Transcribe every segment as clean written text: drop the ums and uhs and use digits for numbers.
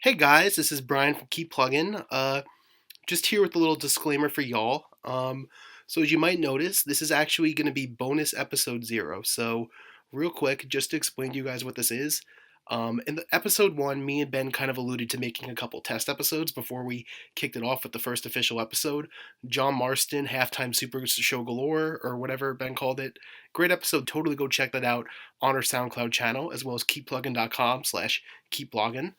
Hey guys, this is Brian from Pluggin. Just here with a little disclaimer for y'all. So as you might notice, this is actually going to be bonus episode 0. So real quick, just to explain to you guys what this is. In the episode 1, me and Ben kind of alluded to making a couple test episodes before we kicked it off with the first official episode. John Marston, Halftime Super Show Galore, or whatever Ben called it. Great episode. Totally go check that out on our SoundCloud channel, as well as keepluggin.com/keepblogging.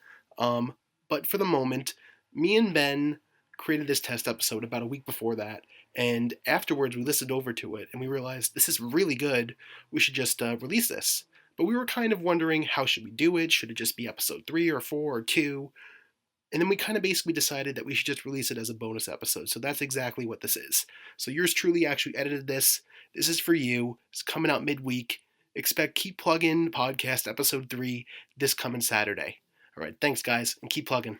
But for the moment, me and Ben created this test episode about a week before that, and afterwards we listened over to it and we realized this is really good. We should just release this. But we were kind of wondering, how should we do it? Should it just be episode 3 or 4 or 2? And then we kind of basically decided that we should just release it as a bonus episode. So that's exactly what this is. So yours truly actually edited this. This is for you. It's coming out midweek. Expect Keep Pluggin Podcast episode 3 this coming Saturday. All right, thanks guys, and keep plugging.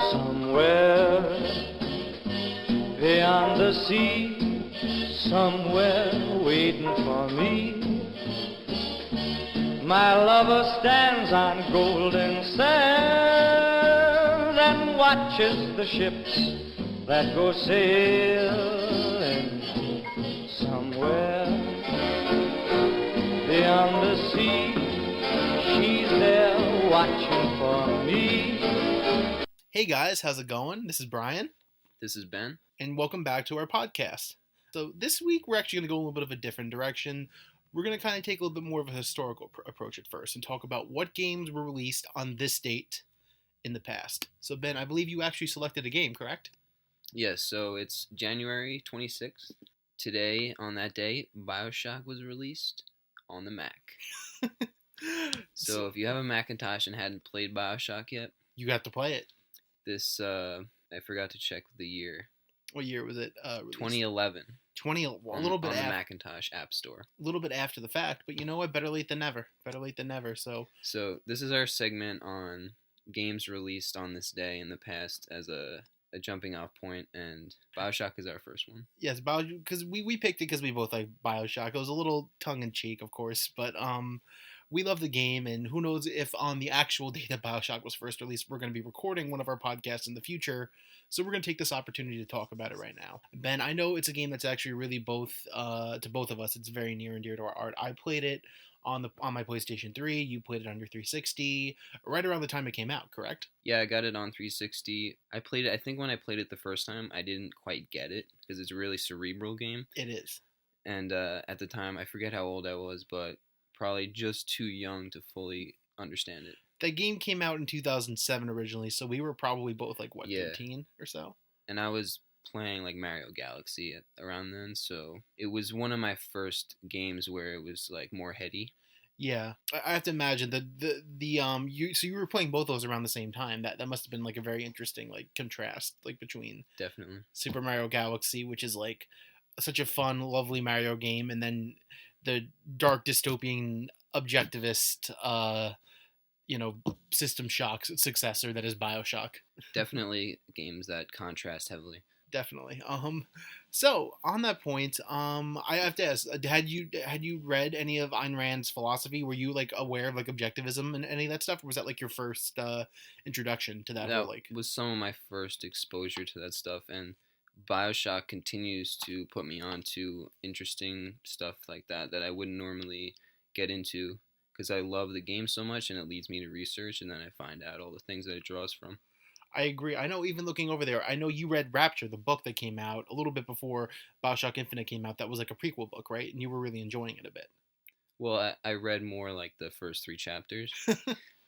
Somewhere beyond the sea, somewhere waiting for me, my lover stands on golden sands and watches the ships that go sailing. Somewhere beyond the sea, she's there watching for me. Hey guys, how's it going? This is Brian. This is Ben. And welcome back to our podcast. So this week we're actually going to go a little bit of a different direction. We're going to kind of take a little bit more of a historical approach at first and talk about what games were released on this date in the past. So Ben, I believe you actually selected a game, correct? Yes, so it's January 26th. Today, on that day, Bioshock was released on the Mac. So if you have a Macintosh and hadn't played Bioshock yet, you got to play it. This, I forgot to check the year. What year was it released? 2011. A little bit on the after. Macintosh App Store. A little bit after the fact, but you know what? Better late than never. Better late than never. So this is our segment on games released on this day in the past as a jumping off point, and Bioshock is our first one. Yes, because we picked it because we both like Bioshock. It was a little tongue in cheek, of course, but we love the game, and who knows if on the actual day that Bioshock was first released, we're going to be recording one of our podcasts in the future. So we're going to take this opportunity to talk about it right now. Ben, I know it's a game that's actually really to both of us. It's very near and dear to our heart. I played it on my PlayStation 3. You played it on your 360, right around the time it came out, correct? Yeah, I got it on 360. I played it. I think when I played it the first time, I didn't quite get it because it's a really cerebral game. It is. And at the time, I forget how old I was, but probably just too young to fully understand it. That game came out in 2007 originally, so we were probably both like, 13 or so? And I was playing like Mario Galaxy around then, so it was one of my first games where it was like more heady. Yeah, I have to imagine that you were playing both those around the same time. That must have been like a very interesting like contrast like between Definitely Super Mario Galaxy, which is like such a fun, lovely Mario game, and then the dark dystopian objectivist System Shock's successor that is Bioshock. Definitely games that contrast heavily. Definitely. So on that point, I have to ask: had you read any of Ayn Rand's philosophy? Were you like aware of like objectivism and any of that stuff, or was that like your first introduction to that? That was some of my first exposure to that stuff, and Bioshock continues to put me on to interesting stuff like that I wouldn't normally get into because I love the game so much, and it leads me to research, and then I find out all the things that it draws from. I agree. I know, even looking over there, I know you read Rapture, the book that came out a little bit before Bioshock Infinite came out. That was like a prequel book, right? And you were really enjoying it a bit. Well, I read more like the first 3 chapters,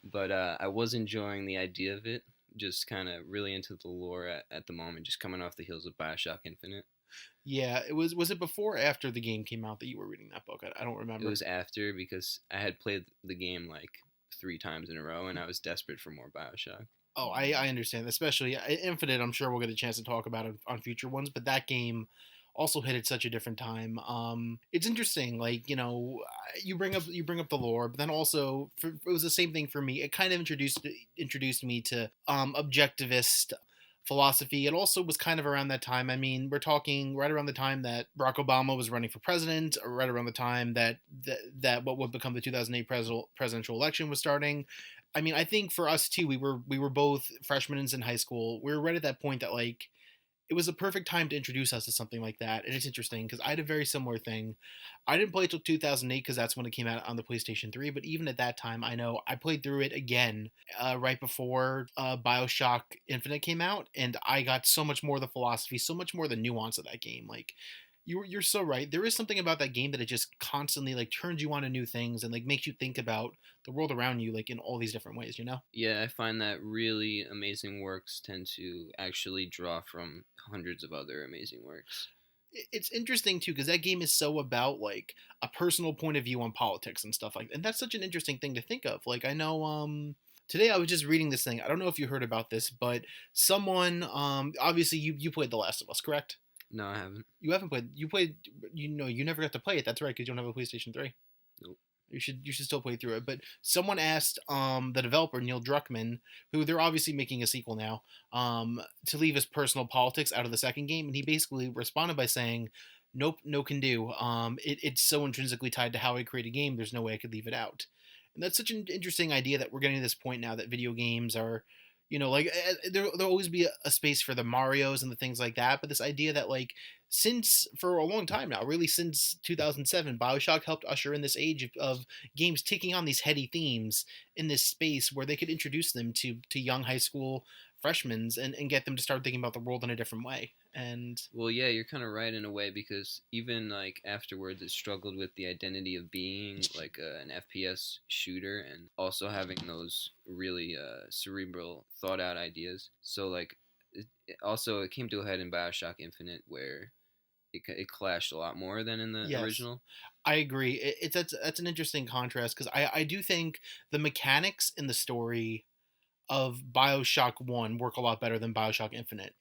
but I was enjoying the idea of it, just kind of really into the lore at the moment, just coming off the heels of Bioshock Infinite. Yeah, was it before or after the game came out that you were reading that book? I don't remember. It was after, because I had played the game like 3 times in a row, and I was desperate for more Bioshock. Oh, I understand, especially Infinite. I'm sure we'll get a chance to talk about it on future ones, but that game also hit at such a different time. It's interesting, like, you bring up the lore, but then also it was the same thing for me. It kind of introduced me to objectivist philosophy. It also was kind of around that time. I mean, we're talking right around the time that Barack Obama was running for president, or right around the time that what would become the 2008 presidential election was starting. I mean, I think for us too, we were both freshmen in high school. We were right at that point that like it was a perfect time to introduce us to something like that. And it's interesting because I had a very similar thing. I didn't play it till 2008 because that's when it came out on the PlayStation 3. But even at that time, I know I played through it again right before Bioshock Infinite came out. And I got so much more of the philosophy, so much more of the nuance of that game. Like, you're so right. There is something about that game that it just constantly like turns you on to new things and like makes you think about the world around you like in all these different ways, you know? Yeah, I find that really amazing works tend to actually draw from hundreds of other amazing works. It's interesting too because that game is so about like a personal point of view on politics and stuff like that. And that's such an interesting thing to think of. Like I know today I was just reading this thing. I don't know if you heard about this, but someone obviously you played The Last of Us, correct? No, I haven't. You played you never got to play it. That's right, cuz you don't have a PlayStation 3. Nope. You should still play through it. But someone asked the developer Neil Druckmann, who they're obviously making a sequel now, to leave his personal politics out of the second game, and he basically responded by saying, "Nope, no can do. It's so intrinsically tied to how I create a game. There's no way I could leave it out." And that's such an interesting idea that we're getting to this point now that video games are, like there'll always be a space for the Mario's and the things like that. But this idea that like since for a long time now, really since 2007, Bioshock helped usher in this age of games taking on these heady themes in this space where they could introduce them to young high school freshmen and get them to start thinking about the world in a different way. And Well, yeah, you're kind of right in a way because even like afterwards, it struggled with the identity of being like an FPS shooter and also having those really cerebral, thought out ideas. So like, it came to a head in Bioshock Infinite where it clashed a lot more than in the yes, original. I agree. That's an interesting contrast because I do think the mechanics in the story of Bioshock One work a lot better than Bioshock Infinite.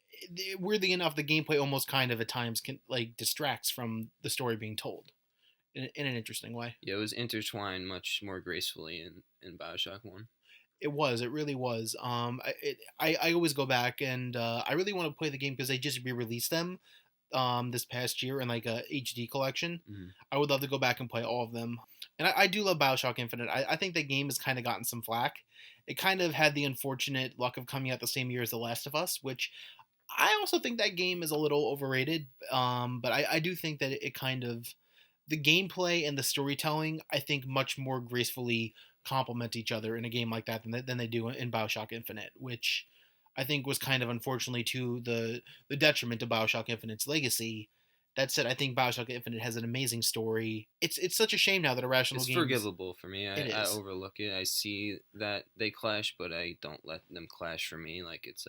Weirdly enough, the gameplay almost kind of at times can like distracts from the story being told in an interesting way. Yeah, it was intertwined much more gracefully in Bioshock One. It was. It really was. I always go back and I really want to play the game because they just re-released them this past year in like a HD collection. Mhm. I would love to go back and play all of them. And I do love Bioshock Infinite. I think that game has kind of gotten some flack. It kind of had the unfortunate luck of coming out the same year as The Last of Us, which I also think that game is a little overrated. But I do think that it kind of the gameplay and the storytelling I think much more gracefully complement each other in a game like that than they do in Bioshock Infinite, which I think was kind of unfortunately to the detriment of Bioshock Infinite's legacy. That said, I think Bioshock Infinite has an amazing story. It's such a shame now that Irrational It's Games. forgivable for me. It I is. overlook it. I see that they clash, but I don't let them clash for me. Like it's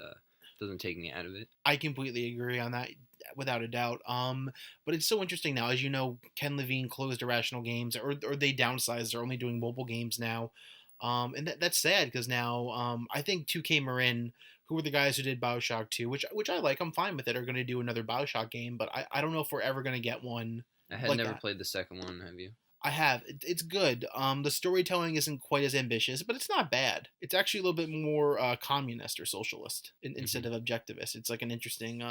doesn't take me out of it. I completely agree on that, without a doubt. But it's so interesting now, as you know, Ken Levine closed Irrational Games, or they downsized. They're only doing mobile games now, and that's sad because now I think 2K Marin, who were the guys who did Bioshock 2, which I like, I'm fine with it, are going to do another Bioshock game, but I don't know if we're ever going to get one I had like never that. played the second one. Have you? I have. It's good. The storytelling isn't quite as ambitious, but it's not bad. It's actually a little bit more communist or socialist instead Mm-hmm. of objectivist. It's like an interesting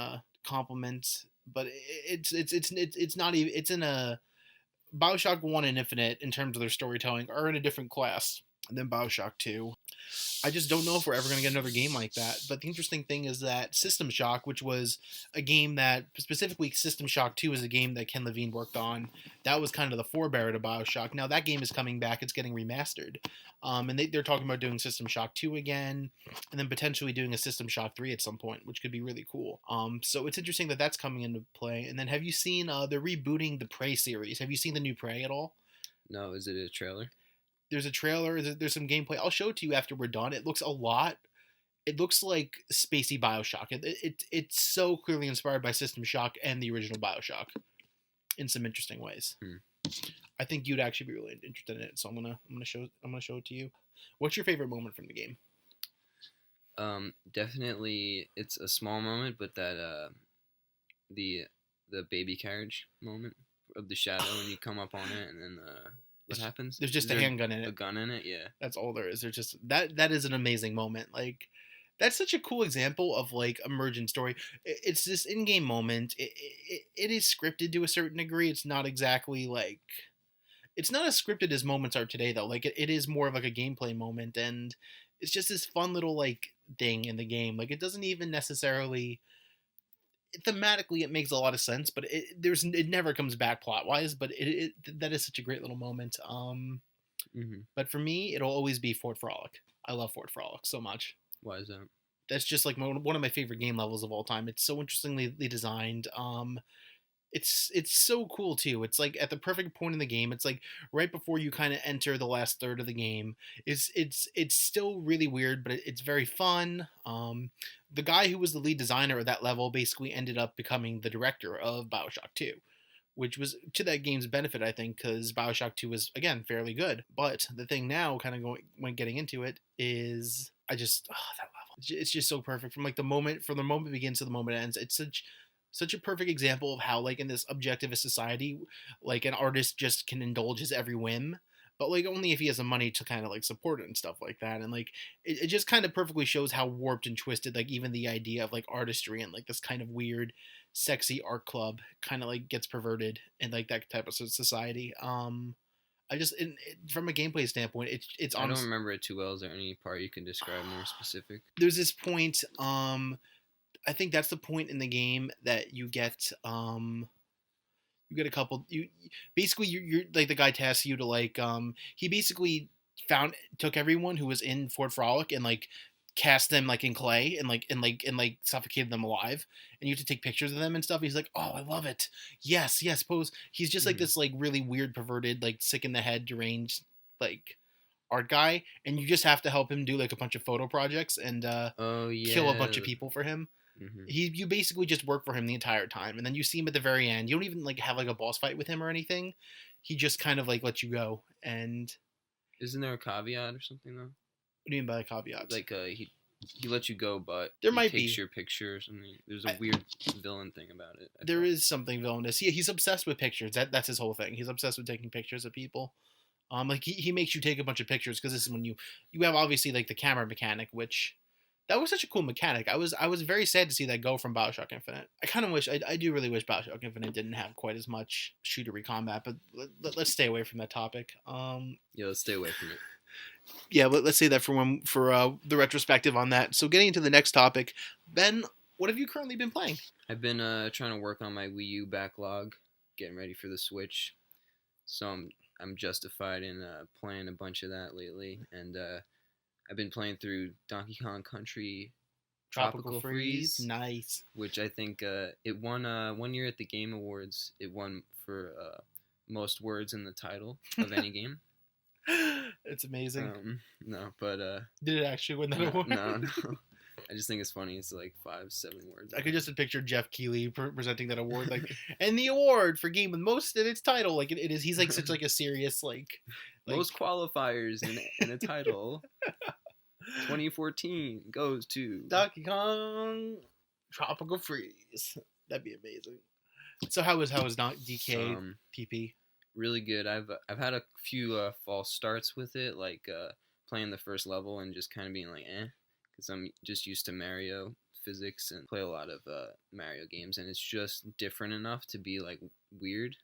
compliment, but it's not even. It's in a Bioshock One and Infinite in terms of their storytelling are in a different class than Bioshock Two. I just don't know if we're ever going to get another game like that. But the interesting thing is that System Shock, which was a game that specifically System Shock 2 is a game that Ken Levine worked on, that was kind of the forebearer to Bioshock. Now that game is coming back, it's getting remastered. And they're talking about doing System Shock 2 again, and then potentially doing a System Shock 3 at some point, which could be really cool. So it's interesting that that's coming into play. And then have you seen, they're rebooting the Prey series. Have you seen the new Prey at all? No, is it a trailer? There's a trailer. There's some gameplay. I'll show it to you after we're done. It looks a lot. It looks like spacey Bioshock. It's so clearly inspired by System Shock and the original Bioshock in some interesting ways. I think you'd actually be really interested in it. So I'm gonna show it to you. What's your favorite moment from the game? Definitely, it's a small moment, but that the baby carriage moment of the shadow when you come up on it, and then what happens? There's just Is a there handgun in a it. gun in it? Yeah. That's all there is. There's just that is an amazing moment. Like That's such a cool example of like emergent story. It's this in-game moment. It is scripted to a certain degree. It's not exactly like it's not as scripted as moments are today though. Like it is more of like a gameplay moment, and it's just this fun little like thing in the game. Like it doesn't even necessarily thematically it makes a lot of sense, but it never comes back plot wise. But that is such a great little moment. But for me, it'll always be Fort Frolic. I love Fort Frolic so much. Why is that? That's just like one of my favorite game levels of all time. It's so interestingly designed. It's so cool too. It's like at the perfect point in the game. It's like right before you kind of enter the last third of the game. It's still really weird, but it's very fun. The guy who was the lead designer of that level basically ended up becoming the director of Bioshock 2, which was to that game's benefit, I think, because Bioshock 2 was again fairly good. But the thing now, kind of going when getting into it, is I just that level. It's just so perfect from like the moment it begins to the moment it ends. It's such a perfect example of how like in this objectivist society, like an artist just can indulge his every whim, but like only if he has the money to kind of like support it and stuff like that. And like it just kind of perfectly shows how warped and twisted like even the idea of like artistry and like this kind of weird sexy art club kind of like gets perverted in like that type of society. I just from a gameplay standpoint, it's I honest. don't remember it too well. Is there any part you can describe more specific? There's this point. I think that's the point in the game that you get a couple you basically you're like the guy tasks you to like he basically took everyone who was in Fort Frolic and like cast them like in clay and suffocated them alive, and you have to take pictures of them and stuff. He's like, oh, I love it. Yes, pose. He's just like this like really weird perverted like sick in the head deranged like art guy, and you just have to help him do like a bunch of photo projects and Oh yeah. kill a bunch of people for him. You basically just work for him the entire time, and then you see him at the very end. You don't even like have like a boss fight with him or anything. He just kind of like lets you go. And isn't there a caveat or something though? what do you mean by caveats? Like he lets you go, but there he might takes be your picture or something. There's a weird villain thing about it. There is something villainous. Yeah, he's obsessed with pictures. That's his whole thing. He's obsessed with taking pictures of people. Like he makes you take a bunch of pictures because this is when you have obviously like the camera mechanic, which that was such a cool mechanic. I was very sad to see that go from Bioshock Infinite. I kind of wish I do really wish Bioshock Infinite didn't have quite as much shootery combat, but let's stay away from that topic. Yeah, let's stay away from it. Yeah, let's say that for the retrospective on that. So getting into the next topic, Ben, what have you currently been playing? I've been trying to work on my Wii U backlog, getting ready for the Switch. So I'm justified in playing a bunch of that lately, and I've been playing through Donkey Kong Country Tropical Freeze, nice. which I think it won 1 year at the Game Awards. It won for most words in the title of any game. It's amazing. No, but did it actually win that no, award? no. I just think it's funny. It's like 5-7 words. I could just picture Jeff Keighley presenting that award, like, and the award for game with most in its title, like it is. He's like such like a serious like most qualifiers in a title. 2014 goes to Donkey Kong Tropical Freeze. That'd be amazing. So how was not DK PP? Really good. I've had a few false starts with it, like playing the first level and just kind of being like, because I'm just used to Mario physics and play a lot of Mario games, and it's just different enough to be like weird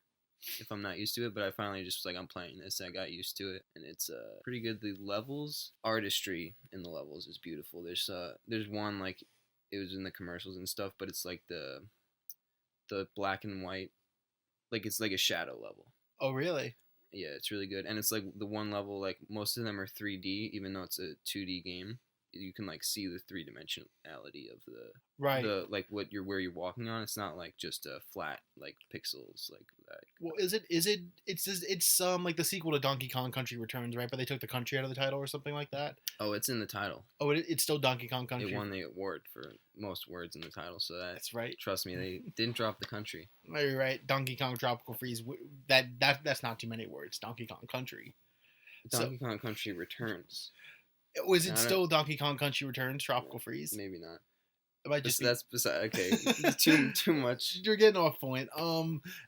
if I'm not used to it. But I finally just was like, I'm playing this. I got used to it, and it's pretty good. The levels, artistry in the levels is beautiful. There's one like it was in the commercials and stuff, but it's like the black and white, like it's like a shadow level. Oh really? Yeah, it's really good, and it's like the one level, like most of them are 3D, even though it's a 2D game. You can like see the three dimensionality of the like where you're walking on. It's not like just a flat like pixels like that. Well, it's like the sequel to Donkey Kong Country Returns, right? But they took the country out of the title or something like that. Oh, it's in the title. Oh, it's still Donkey Kong Country. It won the award for most words in the title, so that's right. Trust me, they didn't drop the country. You're right. Donkey Kong Tropical Freeze. That's not too many words. Donkey Kong Country. Donkey Kong Country Returns. Was it still Donkey Kong Country Returns Tropical Freeze? Maybe not. It might just that's beside. Okay, too much. You're getting off point.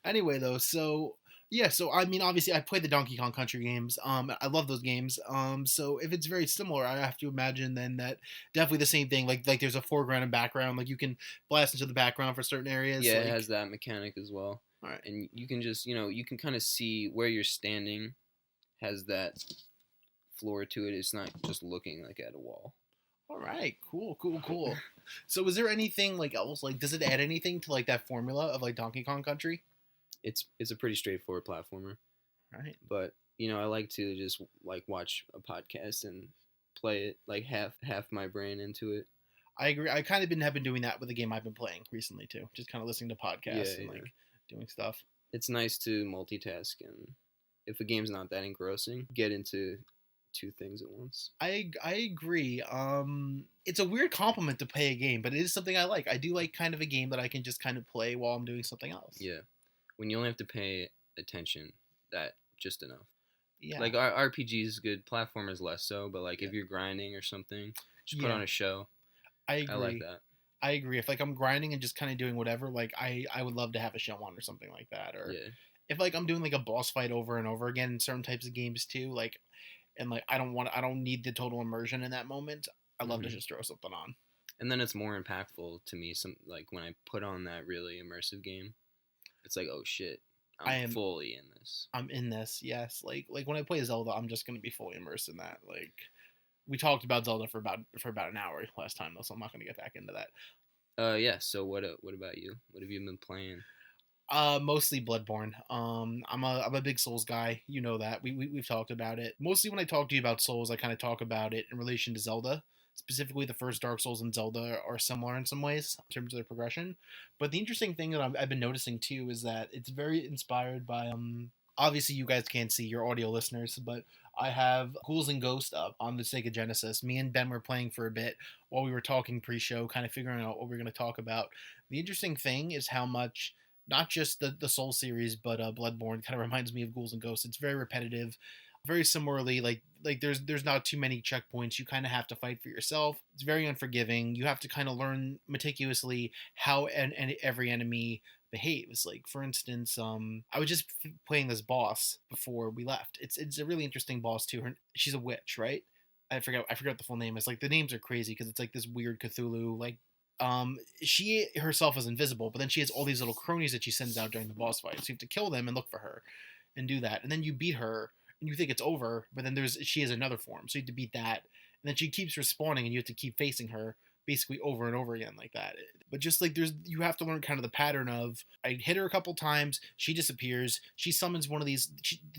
Anyway, though, so Yeah, so I mean, obviously, I played the Donkey Kong Country games. I love those games. So if it's very similar, I have to imagine then that definitely the same thing. Like there's a foreground and background. Like you can blast into the background for certain areas. Yeah, it Like, has that mechanic as well. all right, And you can just, you can kind of see where you're standing has that floor to it. It's not just looking like at a wall. all right, cool. So is there anything like else? Like, does it add anything to like that formula of like Donkey Kong Country? It's a pretty straightforward platformer, All right. but I like to just like watch a podcast and play it like half my brain into it. I agree. I kind of have been doing that with the game I've been playing recently too. Just kind of listening to podcasts and like doing stuff. It's nice to multitask, and if a game's not that engrossing, get into two things at once. I agree. It's a weird compliment to play a game, but it is something I like. I do like kind of a game that I can just kind of play while I'm doing something else. Yeah, when you only have to pay attention, that just enough. Yeah. Like our RPG is good, platformers less so, but like Yeah. if you're grinding or something, just put on a show. I agree. I like that. I agree. If like I'm grinding and just kind of doing whatever, like I would love to have a show on or something like that. Or Yeah. if like I'm doing like a boss fight over and over again in certain types of games too, like and like I don't need the total immersion in that moment. I love to Mhm. just throw something on. And then it's more impactful to me. Some like when I put on that really immersive game, it's like, oh shit, I'm fully in this. I'm in this, yes. Like when I play Zelda, I'm just gonna be fully immersed in that. Like we talked about Zelda for about an hour last time though, so I'm not gonna get back into that. Yeah. So what about you? What have you been playing? Mostly Bloodborne. I'm a big Souls guy. You know that. We've talked about it. Mostly when I talk to you about Souls, I kind of talk about it in relation to Zelda. Specifically, the first Dark Souls and Zelda are similar in some ways in terms of their progression. But the interesting thing that I've been noticing too is that it's very inspired by Obviously, you guys can't see your audio listeners, but I have Ghouls and Ghosts up on the Sega Genesis. Me and Ben were playing for a bit while we were talking pre-show, kind of figuring out what we are going to talk about. The interesting thing is how much not just the Soul series, but Bloodborne kind of reminds me of Ghouls and Ghosts. It's very repetitive. Very similarly, like there's not too many checkpoints. You kind of have to fight for yourself. It's very unforgiving. You have to kind of learn meticulously how and every enemy behaves. Like for instance, I was just playing this boss before we left. It's a really interesting boss too. She's a witch, right? I forgot what the full name is. Like the names are crazy because it's like this weird Cthulhu like she herself is invisible, but then she has all these little cronies that she sends out during the boss fight. So you have to kill them and look for her and do that. And then you beat her and you think it's over, but then she has another form. So you have to beat that. And then she keeps respawning and you have to keep facing her basically over and over again like that. But just like you have to learn kind of the pattern of I hit her a couple times, she disappears, she summons one of these,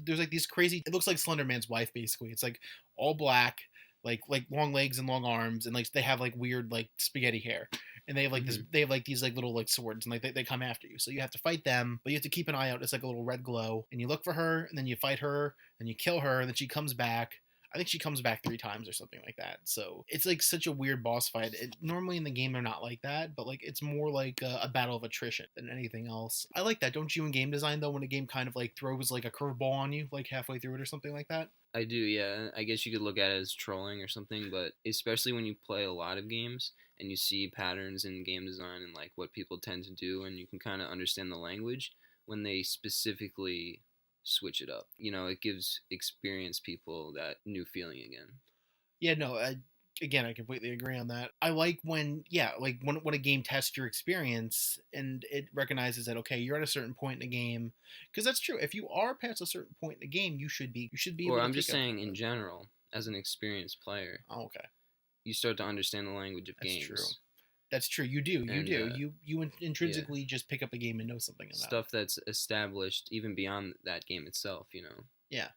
there's like these crazy, it looks like Slender Man's wife basically. It's like all black, like long legs and long arms, and like they have like weird like spaghetti hair, and they have like this they have like these like little like swords, and like they come after you, so you have to fight them, but you have to keep an eye out. It's like a little red glow, and you look for her, and then you fight her, and you kill her, and then she comes back. I think she comes back 3 times or something like that. So it's like such a weird boss fight. Normally in the game they're not like that, but like it's more like a battle of attrition than anything else. I like that. Don't you in game design though, when a game kind of like throws like a curveball on you like halfway through it or something like that? I do, yeah. I guess you could look at it as trolling or something, but especially when you play a lot of games and you see patterns in game design and like what people tend to do, and you can kind of understand the language when they specifically switch it up. It gives experienced people that new feeling again. Yeah, no, again, I completely agree on that. I like when when a game tests your experience and it recognizes that okay, you're at a certain point in the game, because that's true. If you are past a certain point in the game, you should be Or I'm just saying in general, as an experienced player. Oh, okay. You start to understand the language of That's games. True. That's true. You do. You intrinsically just pick up a game and know something about stuff that's established even beyond that game itself. Yeah.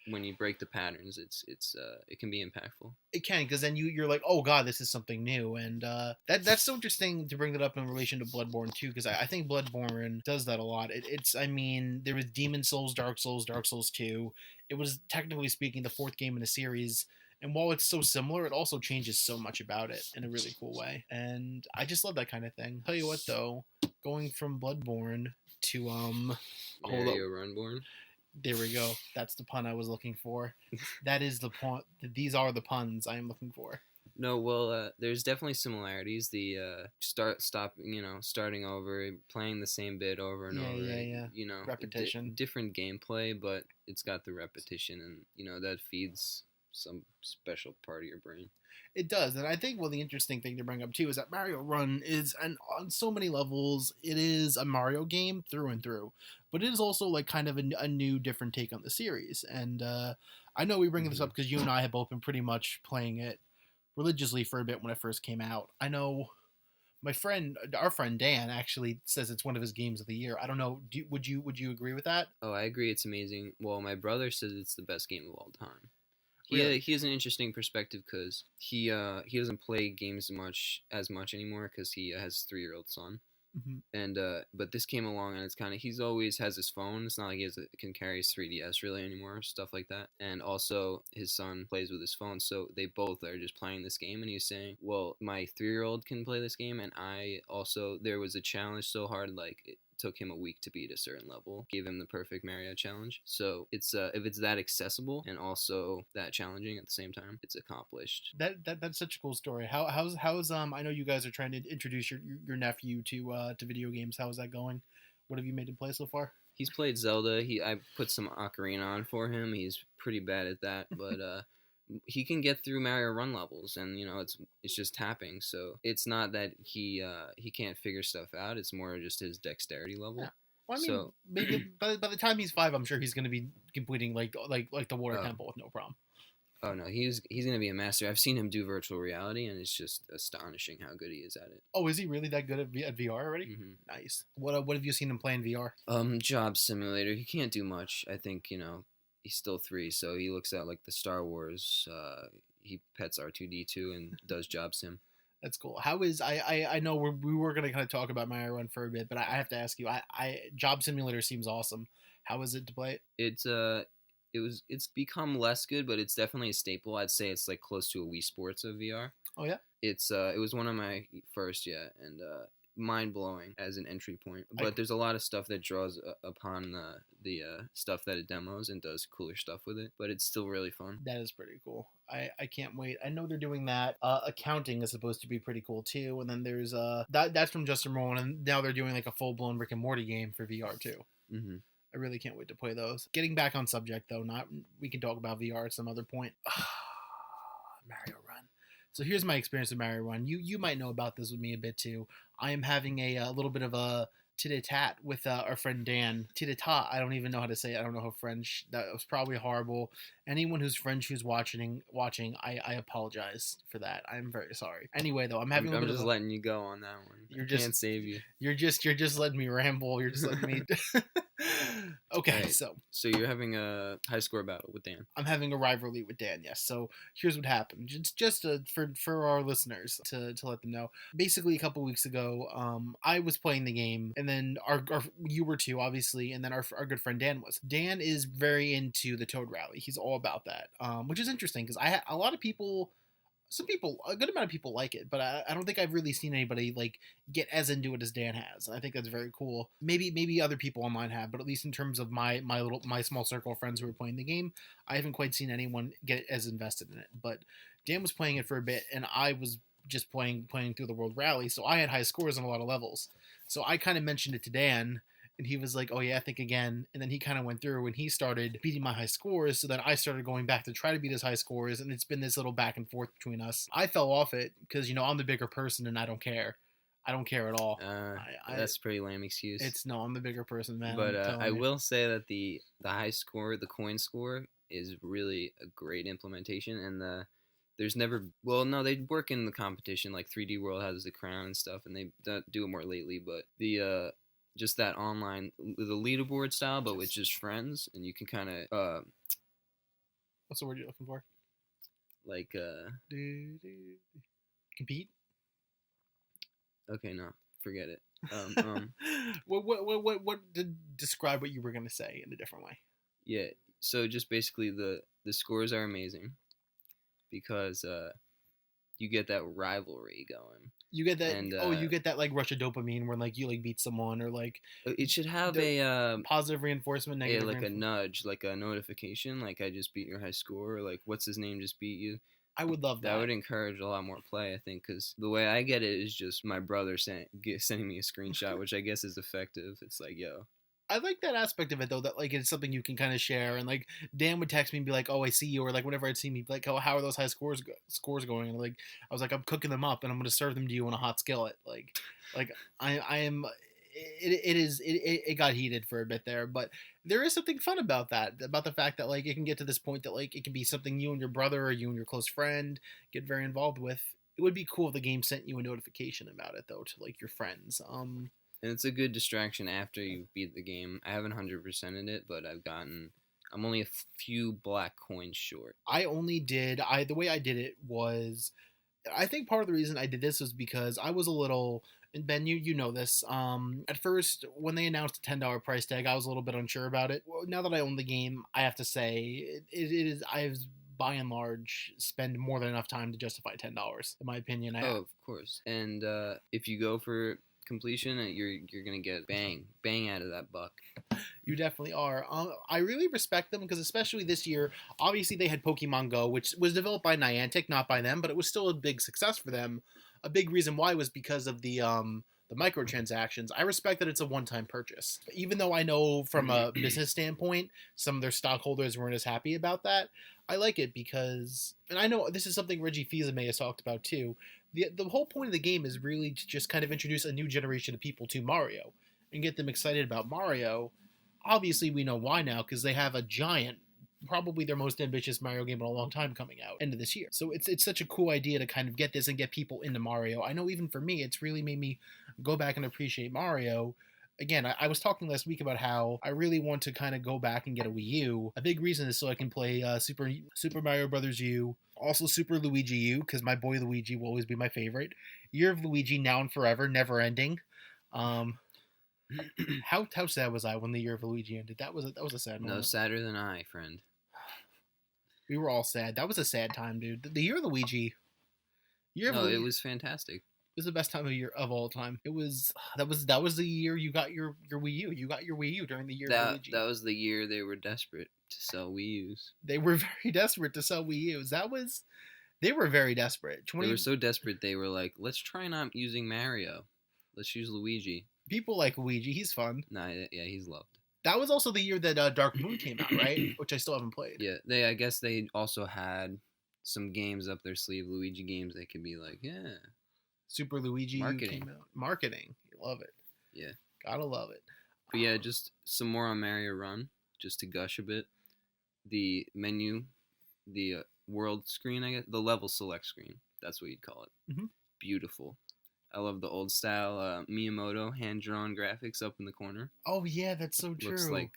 When you break the patterns, it can be impactful. It can, because then you're like, oh god, this is something new, and that's so interesting to bring that up in relation to Bloodborne too, because I think Bloodborne does that a lot. I mean, there was Demon Souls, Dark Souls 2. It was technically speaking the 4th game in the series. And while it's so similar, it also changes so much about it in a really cool way. And I just love that kind of thing. Tell you what, though, going from Bloodborne to Runborn. There we go. That's the pun I was looking for. That is the pun. These are the puns I am looking for. No, well, there's definitely similarities. The starting over, playing the same bit over and Yeah, over. yeah, yeah. You know, Repetition. different gameplay, but it's got the repetition, and that feeds some special part of your brain. It does, and I think the interesting thing to bring up too is that Mario Run is, and on so many levels, it is a Mario game through and through, but it is also like kind of a new, different take on the series. And I know we bring this up because you and I have both been pretty much playing it religiously for a bit when it first came out. I know our friend Dan, actually says it's one of his games of the year. I don't know. Would you agree with that? Oh, I agree. It's amazing. Well, my brother says it's the best game of all time. Really? He has an interesting perspective because he doesn't play games as much anymore because he has a 3-year-old son. Mm-hmm. And but this came along and it's kind of he's always has his phone. It's not like can carry his 3DS really anymore, stuff like that. And also his son plays with his phone, so they both are just playing this game. And he's saying, "Well, my 3-year-old can play this game, and I also there was a challenge so hard like." Took him a week to beat a certain level, gave him the perfect Mario challenge. So it's if it's that accessible and also that challenging at the same time, it's accomplished. That's such a cool story. How's I know you guys are trying to introduce your nephew to video games. How is that going? What have you made him play so far? He's played Zelda. I put some Ocarina on for him. He's pretty bad at that, but he can get through Mario Run levels, and it's just tapping. So it's not that he can't figure stuff out. It's more just his dexterity level. Yeah. Well, I mean, maybe by the time he's 5, I'm sure he's going to be completing like the Water Temple with no problem. Oh no, he's going to be a master. I've seen him do virtual reality, and it's just astonishing how good he is at it. Oh, is he really that good at VR already? Mm-hmm. Nice. What have you seen him play in VR? Job simulator. He can't do much. I think he's still 3, so he looks at like the Star Wars. He pets R2-D2 and does job sim. That's cool. How is I know we were gonna kind of talk about Mario Run for a bit, but I have to ask you. I Job Simulator seems awesome. How is it to play it? It's become less good, but it's definitely a staple. I'd say it's like close to a Wii Sports of VR. Oh yeah. It was one of my first, and mind blowing as an entry point. But there's a lot of stuff that draws upon the stuff that it demos and does cooler stuff with it. But it's still really fun. That is pretty cool. I can't wait. I know they're doing that. Accounting is supposed to be pretty cool too. And then there's that's from Justin Rowan, and now they're doing like a full blown Rick and Morty game for VR too. Mm-hmm. I really can't wait to play those. Getting back on subject though, we can talk about VR at some other point. Mario Run. So here's my experience with Mario Run. You might know about this with me a bit too. I am having a little bit of a tit-a-tat with our friend Dan. Tit-a-tat, I don't even know how to say it. I don't know how French. That was probably horrible. Anyone who's French who's watching, I apologize for that. I'm very sorry. Anyway, though, I'm just letting you go on that one. Can't save you. You're just letting me ramble. You're just letting me. Okay, right. So you're having a high score battle with Dan. I'm having a rivalry with Dan. Yes. So here's what happened. Just for our listeners to let them know. Basically, a couple weeks ago, I was playing the game, and then you were too, obviously, and then our good friend Dan was. Dan is very into the Toad Rally. He's all about that, which is interesting because a lot of people. A good amount of people like it, but I don't think I've really seen anybody like get as into it as Dan has. And I think that's very cool. Maybe other people online have, but at least in terms of my small circle of friends who are playing the game, I haven't quite seen anyone get as invested in it. But Dan was playing it for a bit, and I was just playing through the World Rally, so I had high scores on a lot of levels. So I kind of mentioned it to Dan, and he was like, "Oh yeah, I think again." And then he kind of went through and he started beating my high scores. So then I started going back to try to beat his high scores. And it's been this little back and forth between us. I fell off it because, I'm the bigger person and I don't care. I don't care at all. That's a pretty lame excuse. I'm the bigger person, man. But I will say that the high score, the coin score, is really a great implementation. And there's never... Well, no, they work in the competition. Like 3D World has the crown and stuff. And they do it more lately. But the... just that online, the leaderboard style, but with just friends, and you can kind of what's the word you're looking for? Like compete. Okay, no, forget it. What describe what you were gonna say in a different way? Yeah, so just basically the scores are amazing because you get that rivalry going. You get that, and, you get that like rush of dopamine where like you like beat someone or like it should have a positive reinforcement, negative like a nudge, like a notification, like I just beat your high score, or like what's his name just beat you. I would love That that. would encourage a lot more play, I think, because the way I get it is just my brother sending me a screenshot, which I guess is effective. It's like, yo, I like that aspect of it though, that like it's something you can kind of share. And like Dan would text me and be like, "Oh, I see you," or like whenever I'd see me, like, "Oh, how are those high scores going?" And like I was like, "I'm cooking them up, and I'm going to serve them to you on a hot skillet." Like I am. It got heated for a bit there, but there is something fun about that, about the fact that like it can get to this point that like it can be something you and your brother or you and your close friend get very involved with. It would be cool if the game sent you a notification about it though to like your friends. and it's a good distraction after you beat the game. I haven't 100%ed it, but I'm only a few black coins short. The way I did it was, I think part of the reason I did this was because I was a little, and Ben, you know this. At first, when they announced a $10 price tag, I was a little bit unsure about it. Well, now that I own the game, I have to say it is. I've by and large spend more than enough time to justify $10, in my opinion. Oh, of course. And if you go for completion, you're gonna get bang out of that buck. You definitely are. I really respect them because especially this year, obviously they had Pokemon Go, which was developed by Niantic, not by them, but it was still a big success for them. A big reason why was because of the microtransactions. I respect that it's a one-time purchase, even though I know from a business standpoint, some of their stockholders weren't as happy about that. I like it because, and I know this is something Reggie Fils-Aimé has talked about too. The whole point of the game is really to just kind of introduce a new generation of people to Mario and get them excited about Mario. Obviously, we know why now because they have a giant, probably their most ambitious Mario game in a long time coming out end of this year. So it's such a cool idea to kind of get this and get people into Mario. I know even for me, it's really made me go back and appreciate Mario. Again, I was talking last week about how I really want to kind of go back and get a Wii U. A big reason is so I can play Super Mario Brothers U, also Super Luigi U, because my boy Luigi will always be my favorite. Year of Luigi, now and forever, never ending. How sad was I when the Year of Luigi ended? That was a sad moment. No sadder than I, friend. We were all sad. That was a sad time, dude. The Year of Luigi. It was fantastic. It was the best time of year of all time. It was that was the year you got your Wii U. You got your Wii U during the Year of Luigi. That was the year they were desperate to sell Wii U's. They were very desperate to sell Wii U's. They were very desperate. They were so desperate they were like, let's try not using Mario. Let's use Luigi. People like Luigi. He's fun. Nah, yeah, he's loved. That was also the year that Dark Moon came out, right? Which I still haven't played. Yeah, I guess they also had some games up their sleeve, Luigi games. They could be like, yeah. Super Luigi Marketing. came out. Marketing. You love it. Yeah. Gotta love it. But yeah, just some more on Mario Run, just to gush a bit. The menu, the world screen, I guess, the level select screen. That's what you'd call it. Mm-hmm. Beautiful. I love the old style Miyamoto hand-drawn graphics up in the corner. Oh yeah, that's so true. Looks like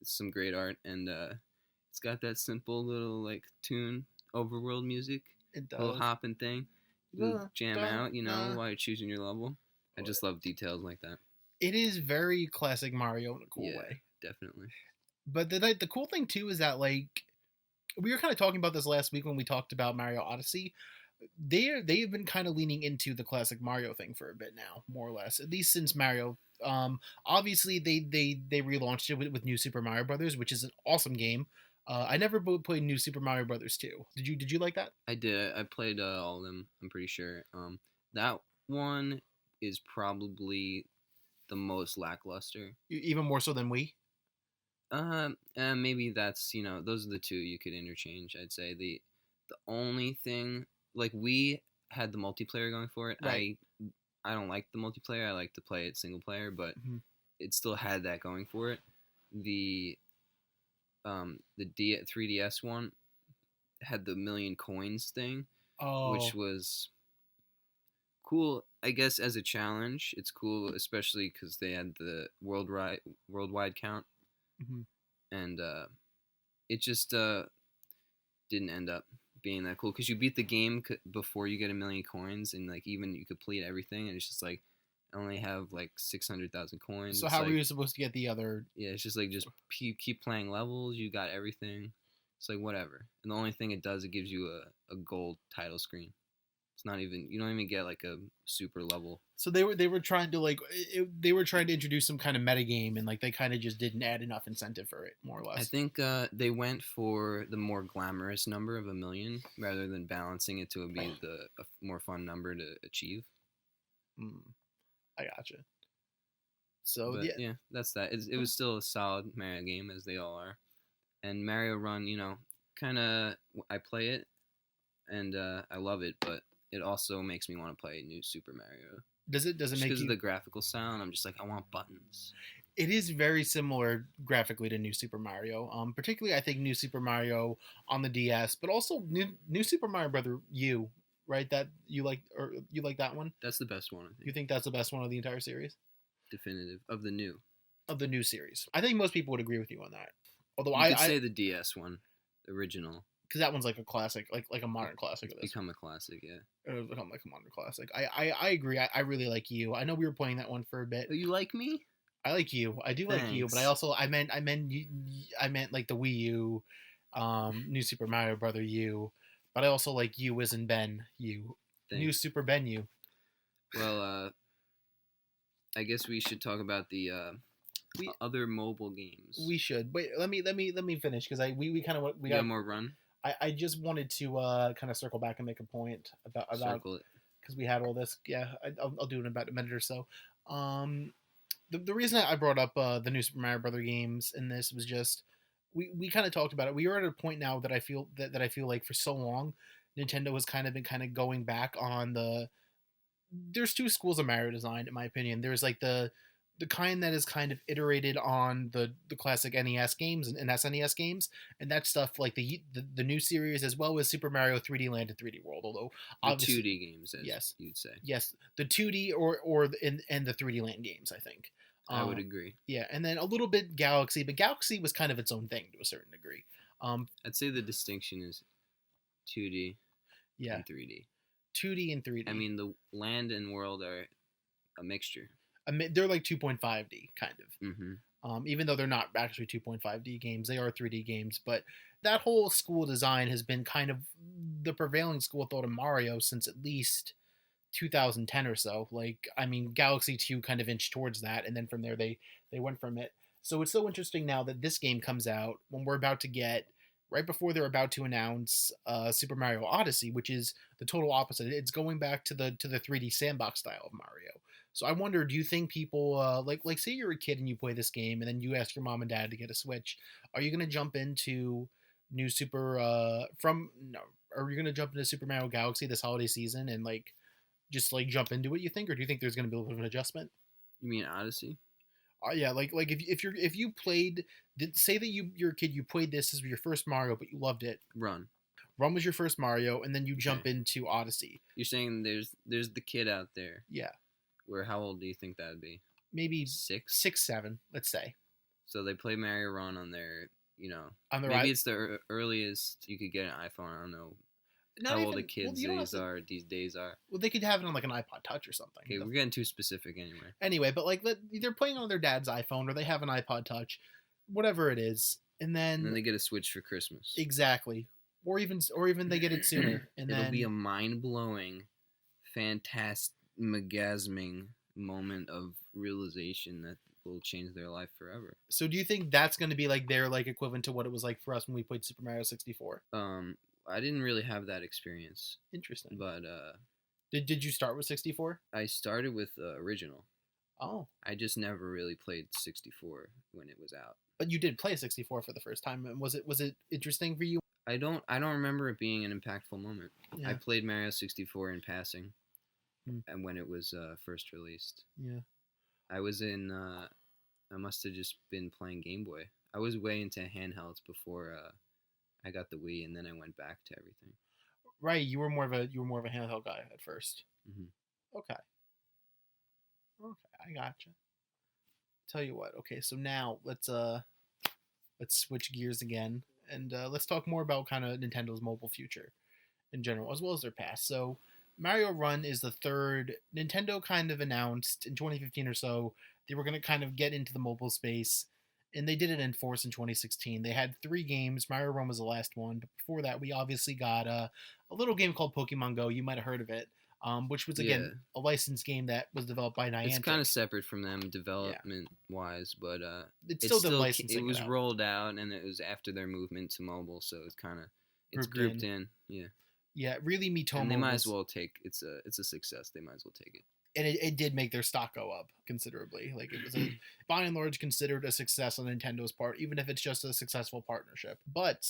some great art, and it's got that simple little like tune, overworld music, it does. little hopping thing. You jam out, while you're choosing your level. I just love details like that. It is very classic Mario in a cool way. Definitely. But the cool thing too is that like we were kind of talking about this last week when we talked about Mario Odyssey. They've been kind of leaning into the classic Mario thing for a bit now, more or less, at least since Mario. Obviously they relaunched it with New Super Mario Brothers, which is an awesome game. I never played New Super Mario Brothers 2. Did you like that? I did. I played all of them. I'm pretty sure. That one is probably the most lackluster. Even more so than Wii. Maybe that's those are the two you could interchange. I'd say the only thing, like, Wii had the multiplayer going for it. Right. I don't like the multiplayer. I like to play it single player, but it still had that going for it. The 3DS one had the million coins thing, which was cool. I guess as a challenge, it's cool, especially because they had the worldwide count, and it just didn't end up being that cool because you beat the game before you get a million coins, and like even you complete everything, and it's just like I only have like 600,000 coins. So how were you supposed to get the other? Yeah, it's just like just keep playing levels. You got everything. It's like whatever. And the only thing it does, it gives you a gold title screen. It's not even, you don't even get like a super level. So they were trying to they were trying to introduce some kind of meta game, and like they kind of just didn't add enough incentive for it, more or less. I think they went for the more glamorous number of 1,000,000 rather than balancing it to be a more fun number to achieve. I gotcha. So But yeah, that's that. It was still a solid Mario game, as they all are. And Mario Run, kind of, I play it and I love it, but it also makes me want to play New Super Mario. Does it Just make because you? of the graphical style, and I'm just like, I want buttons. It is very similar graphically to New Super Mario. Particularly I think New Super Mario on the DS, but also New Super Mario Brother U, right? That you like, or you like that one? That's the best one, I You think. think that's the best one of the entire series? Definitive of the new. Of the new series. I think most people would agree with you on that. Although You could say the DS one, the original. because that one's like a classic, like a modern classic of this. Become a classic, yeah. It'll become like a modern classic. I agree. I really like you. I know we were playing that one for a bit. Oh, you like me? I like you. I do like you, but I Thanks. also I meant like the Wii U, New Super Mario Brother U, but I also like you as in Ben U, New Thanks. Super Ben U. Well, I guess we should talk about the We other mobile games. we should wait. Let me finish because we kind of we You got got. more run? I just wanted to kind of circle back and make a point about Circle it. because we had all this. Yeah, I'll do it in about a minute or so. The reason I brought up the new Super Mario Brother games in this was just we kind of talked about it. We are at a point now that I feel that I feel like for so long Nintendo has kind of been kind of going back on there's two schools of Mario design in my opinion. There's like the kind that is kind of iterated on the classic NES games and SNES games, and that stuff like the new series as well as Super Mario 3D Land and 3D World. Although The obviously 2D games, as yes, you'd say. yes, the 2D or and the 3D Land games, I think. I would agree. Yeah, and then a little bit Galaxy, but Galaxy was kind of its own thing to a certain degree. I'd say the distinction is 2D Yeah, and 3D. 2D and 3D. I mean, the land and world are a mixture. They're like 2.5D kind of. Mm-hmm. Even though they're not actually 2.5D games, they are 3D games. But that whole school design has been kind of the prevailing school thought of Mario since at least 2010 or so. Like, I mean, Galaxy 2 kind of inched towards that, and then from there they went from it. So it's so interesting now that this game comes out when we're about to get right before they're about to announce Super Mario Odyssey, which is the total opposite. It's going back to the 3D sandbox style of Mario. So I wonder, do you think people like say you're a kid and you play this game and then you ask your mom and dad to get a Switch, are you gonna jump into new Super from no? Are you gonna jump into Super Mario Galaxy this holiday season and like just like jump into it? You think, or do you think there's gonna be a little bit of an adjustment? You mean Odyssey? Yeah, like if you played, say that you're a kid, you played this as your first Mario, but you loved it. Run. Run was your first Mario, and then you jump Okay. into Odyssey. You're saying there's the kid out there. Yeah, Where how old do you think that'd be? maybe 6? 6, 7, let's say. So they play Mario Run on their, On the maybe right. it's the earliest you could get an iPhone. I don't know Not how old the even- well, kids you don't have to- these days are. Well, they could have it on like an iPod Touch or something. Okay, we're getting too specific anyway. Anyway, but like they're playing on their dad's iPhone or they have an iPod Touch, whatever it is, and then, And then they get a Switch for Christmas. exactly, or even they get it sooner, and It'll then be a mind-blowing, fantastic-magasming moment of realization that will change their life forever. So do you think that's going to be like their like equivalent to what it was like for us when we played Super Mario 64? I didn't really have that experience, Interesting. but Did you start with 64? I started with original. Oh, I just never really played 64 when it was out. but you did play 64 for the first time. And was it interesting for you? I don't remember it being an impactful moment. Yeah. I played Mario 64 in passing, Hmm. and when it was first released, Yeah. I was in. I must have just been playing Game Boy. I was way into handhelds before I got the Wii, and then I went back to everything. Right. You were more of a handheld guy at first. Hmm. Okay. Okay, I gotcha. Tell you what. Okay, so now let's switch gears again and let's talk more about kind of Nintendo's mobile future in general as well as their past. So Mario Run is the third. Nintendo kind of announced in 2015 or so they were going to kind of get into the mobile space And they did it in force in 2016. They had 3 games. Mario Run was the last one. But before that, we obviously got a little game called Pokemon Go. You might have heard of it, which was, again, Yeah. a licensed game that was developed by Niantic. It's kind of separate from them development-wise, but It's still them licensing it was it out. rolled out, and it was after their movement to mobile, so it's Grouped grouped in. Yeah. Yeah, really, Miitomo. And they might was, as well take it's a success. They might as well take it. and it did make their stock go up considerably. Like, it was by and large considered a success on Nintendo's part, even if it's just a successful partnership. But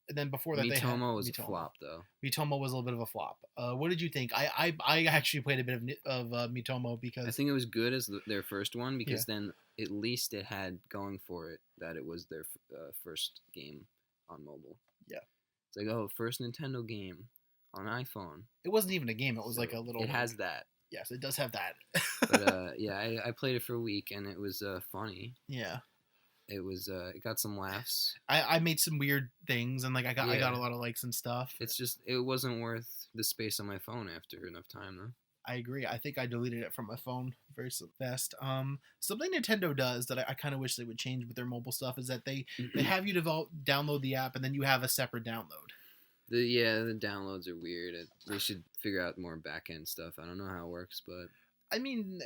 then before that, Miitomo was a flop, though. Miitomo was a little bit of a flop. What did you think? I actually played a bit of Miitomo because I think it was good as their first one because then at least it had going for it that it was their first game on mobile. Yeah. It's like, oh, first Nintendo game on iPhone. it wasn't even a game. It was So like a little. It has that. Yes, it does have that. But yeah, I played it for a week and it was funny. Yeah. It was it got some laughs. I made some weird things and like I got Yeah. a lot of likes and stuff. It's just it wasn't worth the space on my phone after enough time though. I agree. I think I deleted it from my phone very fast. Something Nintendo does that I kind of wish they would change with their mobile stuff is that they have you download the app and then you have a separate download. The downloads are weird. They should figure out more back end stuff. I don't know how it works, but I mean,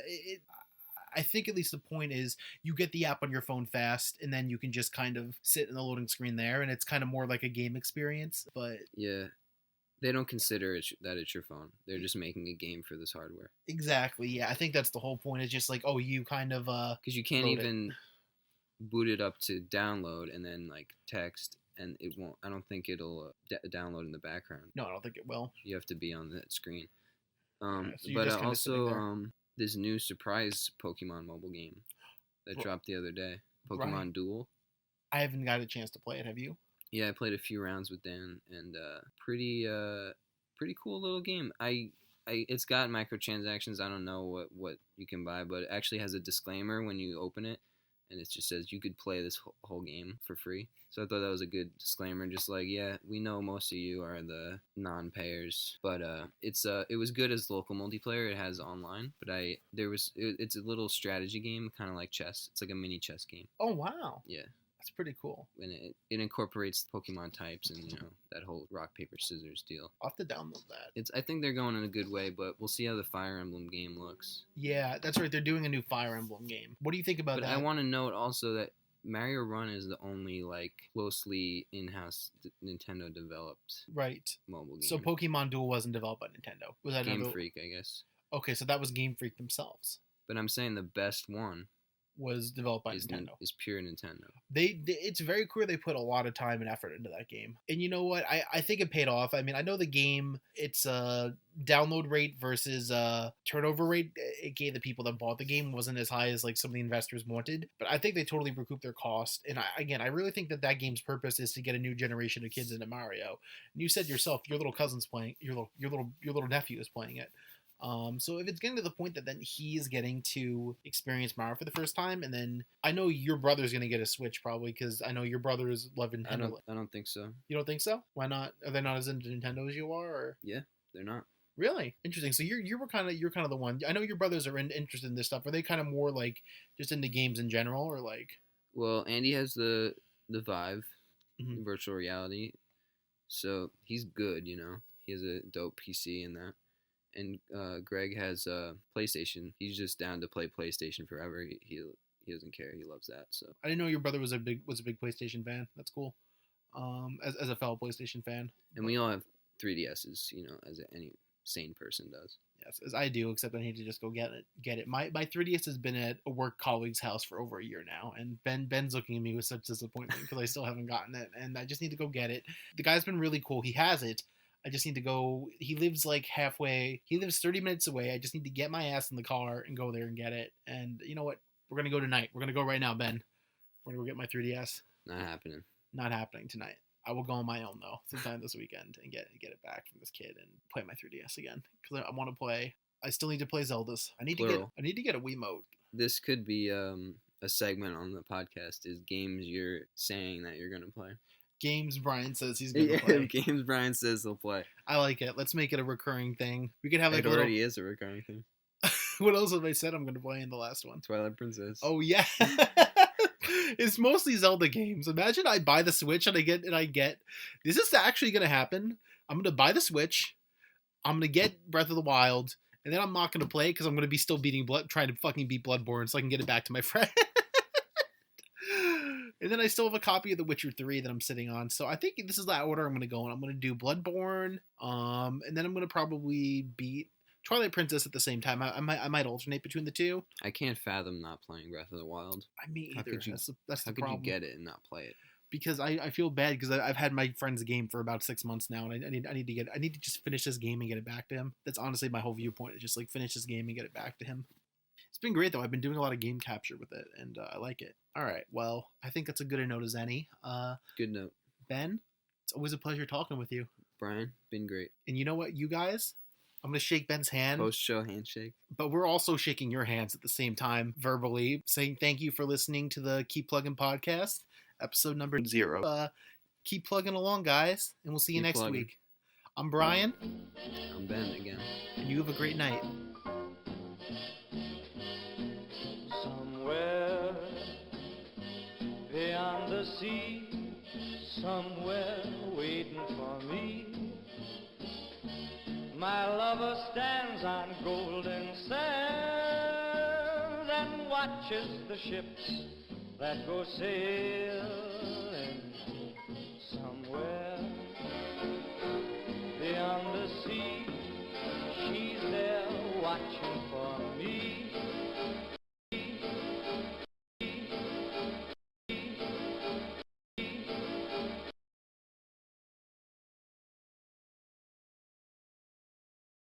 I think at least the point is you get the app on your phone fast, and then you can just kind of sit in the loading screen there, and it's kind of more like a game experience. But yeah, they don't consider that it's your phone. They're just making a game for this hardware. exactly, yeah, I think that's the whole point. It's just like, oh, you kind of Because you can't load it. even boot it up to download and then like text, and it won't. I don't think it'll download in the background. No, I don't think it will. You have to be on that screen. So you're But just kinda sitting there. also this new surprise Pokemon mobile game that Ro- dropped the other day, Right. Pokemon Duel. I haven't got a chance to play it. Have you? Yeah, I played a few rounds with Dan, and pretty cool little game. It's got microtransactions. I don't know what you can buy, but it actually has a disclaimer when you open it, and it just says you could play this whole game for free. So I thought that was a good disclaimer. Just like, yeah, we know most of you are the non-payers, but it was good as local multiplayer. It has online, but it's a little strategy game, kind of like chess. It's like a mini chess game. Oh wow, Yeah. that's pretty cool. And it incorporates Pokemon types and that whole rock paper scissors deal. I'll have to download that. I think they're going in a good way, but we'll see how the Fire Emblem game looks. Yeah, that's right. They're doing a new Fire Emblem game. What do you think about But that? I want to note also that Mario Run is the only like closely in-house Nintendo developed Right. mobile game. So Pokemon Duel wasn't developed by Nintendo. Was that Game another... Freak, I guess. Okay, so that was Game Freak themselves. But I'm saying the best one Was developed by is Nintendo. is pure Nintendo. It's very clear they put a lot of time and effort into that game. And you know what? I think it paid off. I mean, I know the game, it's download rate versus turnover rate. It gave the people that bought the game wasn't as high as like some of the investors wanted. But I think they totally recouped their cost. And I really think that game's purpose is to get a new generation of kids into Mario. And you said yourself, your little cousin's playing, your little nephew is playing it. So if it's getting to the point that then he's getting to experience Mario for the first time, and then I know your brother's gonna get a Switch probably because I know your brothers love Nintendo. I don't think so. You don't think so? Why not? Are they not as into Nintendo as you are? Or? Yeah, they're not. Really interesting. So you're kind of the one. I know your brothers are interested in this stuff. Are they kind of more like just into games in general, or like? Well, Andy has the Vive, Mhm. virtual reality, so he's good. He has a dope PC and that. And Greg has a PlayStation. He's just down to play PlayStation forever. He doesn't care. He loves that. So I didn't know your brother was a big PlayStation fan. That's cool. As a fellow PlayStation fan. and we all have 3DSs. As any sane person does. Yes, as I do, except I need to just go get it. My 3DS has been at a work colleague's house for over a year now, and Ben's looking at me with such disappointment because I still haven't gotten it, and I just need to go get it. The guy's been really cool. He has it. I just need to go. He lives like halfway. He lives 30 minutes away. I just need to get my ass in the car and go there and get it. And you know what? We're going to go tonight. We're going to go right now, Ben. We're going to go get my 3DS. Not happening. Not happening tonight. I will go on my own, though, sometime this weekend and get it back from this kid and play my 3DS again. Because I want to play. I still need to play Zeldas. I need to get a Wiimote. This could be a segment on the podcast. Is games you're saying that you're gonna play? Games Brian says he's going to play. Games Brian says he'll play. I like it. Let's make it a recurring thing. We could have like It already is a recurring thing. What else have I said I'm going to play in the last one? Twilight Princess. Oh, yeah. It's mostly Zelda games. Imagine I buy the Switch and I get this is actually gonna happen. I'm gonna buy the Switch. I'm gonna get Breath of the Wild, and then I'm not gonna play because I'm gonna be still trying to fucking beat Bloodborne so I can get it back to my friend. And then I still have a copy of The Witcher 3 that I'm sitting on. So I think this is the order I'm gonna go in. I'm gonna do Bloodborne, and then I'm gonna probably beat Twilight Princess at the same time. I might alternate between the two. I can't fathom not playing Breath of the Wild. I mean, How either. could you- That's How the could problem. you get it and not play it? Because I feel bad because I've had my friend's game for about 6 months now, and I need to just finish this game and get it back to him. That's honestly my whole viewpoint. Is just like finish this game and get it back to him. It's been great though. I've been doing a lot of game capture with it, and I like it. All right, well, I think that's a good a note as any. Good note. Ben, it's always a pleasure talking with you. Brian, been great. And you know what, you guys, I'm gonna shake Ben's hand, Post-show handshake. but we're also shaking your hands at the same time verbally, saying thank you for listening to the Keep Plugging podcast, episode number 0. Keep plugging along, guys, and we'll see you Keep next plugging. week. I'm Brian, I'm Ben again. and you have a great night. Somewhere beyond the sea, somewhere waiting for me, my lover stands on golden sand and watches the ships that go sail